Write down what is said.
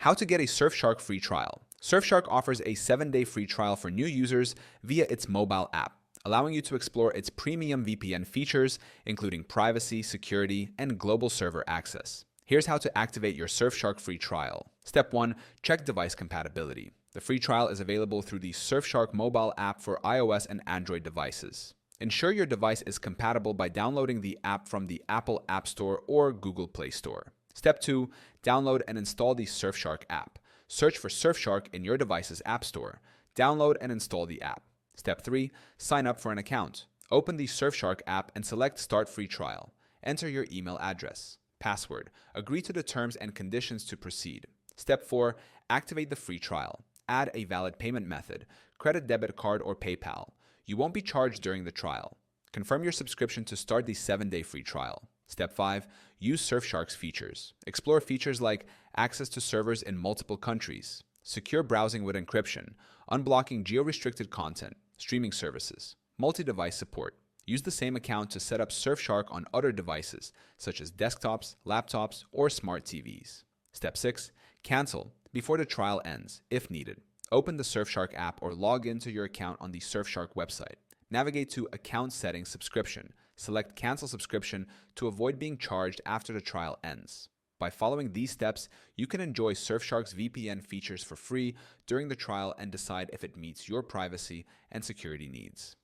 How to get a Surfshark free trial. Surfshark offers a 7-day free trial for new users via its mobile app, allowing you to explore its premium VPN features, including privacy, security, and global server access. Here's how to activate your Surfshark free trial. Step 1. Check device compatibility. The free trial is available through the Surfshark mobile app for iOS and Android devices. Ensure your device is compatible by downloading the app from the Apple App Store or Google Play Store. Step 2. Download and install the Surfshark app. Search for Surfshark in your device's app store. Download and install the app. Step 3. Sign up for an account. Open the Surfshark app and select Start Free Trial. Enter your email address, password. Agree to the terms and conditions to proceed. Step 4. Activate the free trial. Add a valid payment method, credit, debit card, or PayPal. You won't be charged during the trial. Confirm your subscription to start the 7-day free trial. Step 5. Use Surfshark's features. Explore features like access to servers in multiple countries, secure browsing with encryption, unblocking geo-restricted content, streaming services, multi-device support. Use the same account to set up Surfshark on other devices, such as desktops, laptops, or smart TVs. Step 6. Cancel before the trial ends, if needed. Open the Surfshark app or log into your account on the Surfshark website. Navigate to Account Settings Subscription. Select Cancel Subscription to avoid being charged after the trial ends. By following these steps, you can enjoy Surfshark's VPN features for free during the trial and decide if it meets your privacy and security needs.